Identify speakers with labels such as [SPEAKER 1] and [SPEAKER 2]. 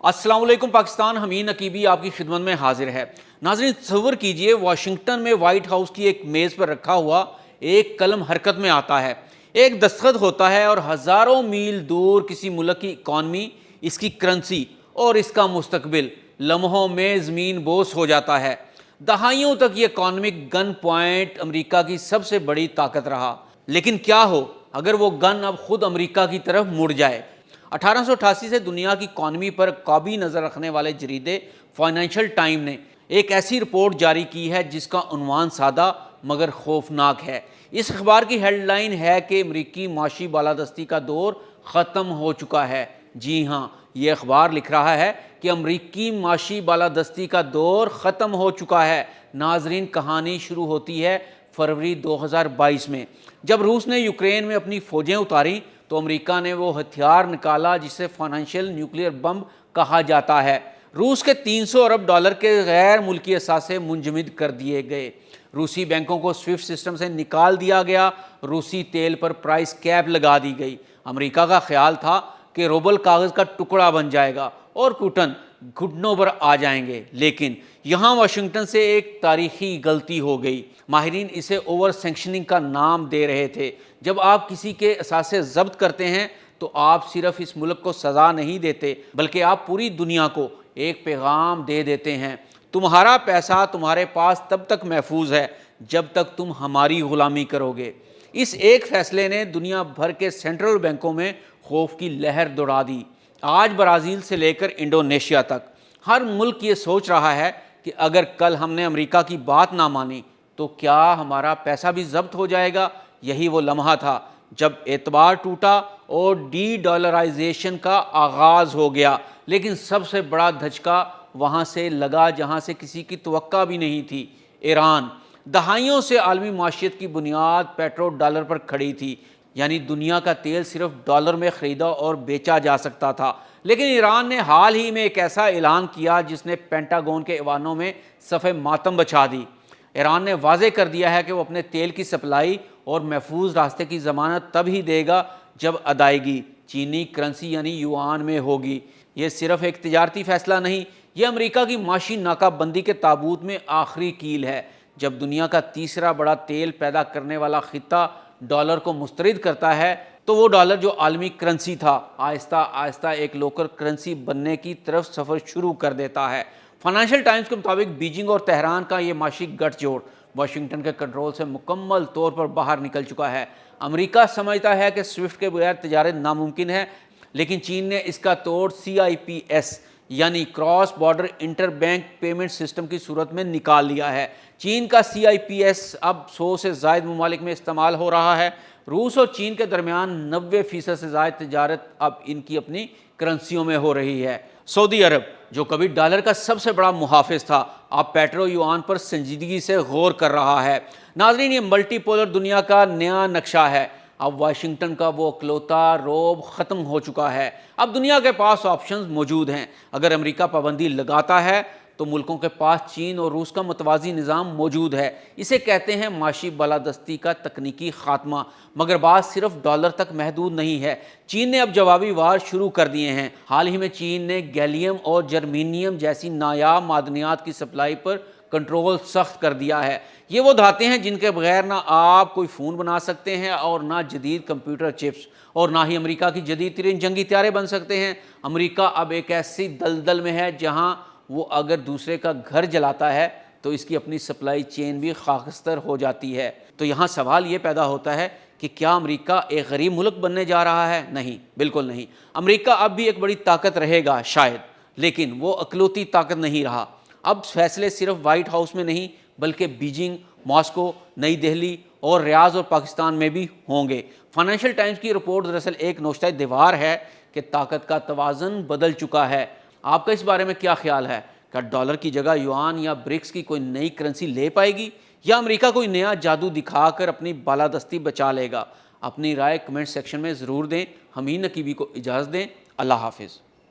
[SPEAKER 1] अस्सलाम वालेकुम पाकिस्तान, हमीद नकीबी आपकी खिदमत में हाजिर है। नाज़रीन, तसव्वुर कीजिए वाशिंगटन में वाइट हाउस की एक मेज़ पर रखा हुआ एक कलम हरकत में आता है, एक दस्तखत होता है और हज़ारों मील दूर किसी मुल्क की इकॉनमी, इसकी करेंसी और इसका मुस्तकबिल लम्हों में ज़मीन बोस हो जाता है। दहाइयों तक ये इकॉनमिक गन पॉइंट अमरीका की सबसे बड़ी ताकत रहा, लेकिन क्या हो अगर वो गन अब खुद अमरीका की तरफ मुड़ जाए। 1888 से दुनिया की इकॉनमी पर काबी नज़र रखने वाले जरीदे फाइनेंशियल टाइम ने एक ऐसी रिपोर्ट जारी की है जिसका उन्वान सादा मगर खौफनाक है। इस अखबार की हेडलाइन है कि अमरीकी माशी बालादस्ती का दौर ख़त्म हो चुका है। जी हाँ, ये अखबार लिख रहा है कि अमरीकी माशी बालादस्ती का दौर ख़त्म हो चुका है। नाजरीन, कहानी शुरू होती है फरवरी 2022 में, जब रूस ने यूक्रेन में अपनी फ़ौजें उतारी तो अमेरिका ने वो हथियार निकाला जिसे फाइनेंशियल न्यूक्लियर बम कहा जाता है। रूस के 300 अरब डॉलर के गैर मुल्की असासे मुंजमद कर दिए गए। रूसी बैंकों को स्विफ्ट सिस्टम से निकाल दिया गया। रूसी तेल पर प्राइस कैप लगा दी गई। अमेरिका का ख्याल था कि रूबल कागज़ का टुकड़ा बन जाएगा और पुतिन घुटनों पर आ जाएंगे, लेकिन यहाँ वाशिंगटन से एक तारीखी गलती हो गई। माहिरीन इसे ओवर सैंक्शनिंग का नाम दे रहे थे। जब आप किसी के असासे जब्त करते हैं तो आप सिर्फ इस मुल्क को सज़ा नहीं देते, बल्कि आप पूरी दुनिया को एक पैगाम दे देते हैं, तुम्हारा पैसा तुम्हारे पास तब तक महफूज है जब तक तुम हमारी गुलामी करोगे। इस एक फैसले ने दुनिया भर के सेंट्रल बैंकों में खौफ की लहर दौड़ा दी। आज ब्राज़ील से लेकर इंडोनेशिया तक हर मुल्क ये सोच रहा है कि अगर कल हमने अमेरिका की बात ना मानी तो क्या हमारा पैसा भी जब्त हो जाएगा। यही वो लम्हा था जब एतबार टूटा और डी डॉलराइजेशन का आगाज़ हो गया। लेकिन सबसे बड़ा धचका वहाँ से लगा जहाँ से किसी की तवक्का भी नहीं थी। ईरान दहाइयों से आलमी माशियत की बुनियाद पेट्रो डॉलर पर खड़ी थी, यानी दुनिया का तेल सिर्फ डॉलर में ख़रीदा और बेचा जा सकता था। लेकिन ईरान ने हाल ही में एक ऐसा ऐलान किया जिसने पेंटागन के ऐवानों में सफ़े मातम बचा दी। ईरान ने वाज़े कर दिया है कि वो अपने तेल की सप्लाई और महफूज रास्ते की ज़मानत तब ही देगा जब अदायगी चीनी करेंसी यानी युआन में होगी। ये सिर्फ एक तिजारती फ़ैसला नहीं, ये अमेरिका की माशी नाकाबंदी के ताबूत में आखिरी कील है। जब दुनिया का तीसरा बड़ा तेल पैदा करने वाला खिता डॉलर को मुस्तरद करता है तो वो डॉलर जो आलमी करेंसी था आहिस्ता आहिस्ता एक लोकल करेंसी बनने की तरफ सफ़र शुरू कर देता है। फाइनेंशियल टाइम्स के मुताबिक बीजिंग और तेहरान का ये माशी गठजोड़ वाशिंगटन के कंट्रोल से मुकम्मल तौर पर बाहर निकल चुका है। अमेरिका समझता है कि स्विफ्ट के बगैर तजारत नामुमकिन है, लेकिन चीन ने इसका तोड़ CIPS यानी cross border inter bank payment system की सूरत में निकाल लिया है। चीन का CIPS अब 100 से ज़ायद ममालिक में इस्तेमाल हो रहा है। रूस और चीन के दरमियान 90% से ज़ायद तजारत अब इनकी अपनी करेंसियों में हो रही है। सऊदी अरब जो कभी डॉलर का सबसे बड़ा मुहाफिज था, अब पेट्रो युआन पर संजीदगी से गौर कर रहा है। नाज़रीन, ये मल्टीपोलर दुनिया का नया नक्शा है। अब वाशिंगटन का वो अकलौता रोब ख़त्म हो चुका है। अब दुनिया के पास ऑप्शंस मौजूद हैं। अगर अमेरिका पाबंदी लगाता है तो मुल्कों के पास चीन और रूस का मुतवाज़ी निज़ाम मौजूद है। इसे कहते हैं माशी बालादस्ती का तकनीकी ख़ात्मा। मगर बात सिर्फ डॉलर तक महदूद नहीं है। चीन ने अब जवाबी वार शुरू कर दिए हैं। हाल ही में चीन ने गैलियम और जर्मीनियम जैसी नायाब मादनियात की सप्लाई पर कंट्रोल सख्त कर दिया है। ये वो धातें हैं जिनके बगैर ना आप कोई फ़ोन बना सकते हैं और ना जदीद कंप्यूटर चिप्स और ना ही अमेरिका की जदीद तरीन जंगी त्यारे बन सकते हैं। अमेरिका अब एक ऐसी दलदल में है जहाँ वो अगर दूसरे का घर जलाता है तो इसकी अपनी सप्लाई चेन भी खाकस्तर हो जाती है। तो यहाँ सवाल ये पैदा होता है कि क्या अमेरिका एक गरीब मुल्क बनने जा रहा है? नहीं, बिल्कुल नहीं। अमेरिका अब भी एक बड़ी ताकत रहेगा शायद, लेकिन वो अकलौती ताकत नहीं रहा। अब फैसले सिर्फ वाइट हाउस में नहीं बल्कि बीजिंग, मॉस्को, नई दिल्ली और रियाद और पाकिस्तान में भी होंगे। फाइनेंशियल टाइम्स की रिपोर्ट दरअसल एक नोश्ता दीवार है कि ताकत का तवाज़न बदल चुका है। आपका इस बारे में क्या ख्याल है? क्या डॉलर की जगह युआन या ब्रिक्स की कोई नई करेंसी ले पाएगी या अमेरिका कोई नया जादू दिखाकर अपनी बालादस्ती बचा लेगा? अपनी राय कमेंट सेक्शन में ज़रूर दें। हमीद नकीबी को इजाज़त दें। अल्लाह हाफिज़।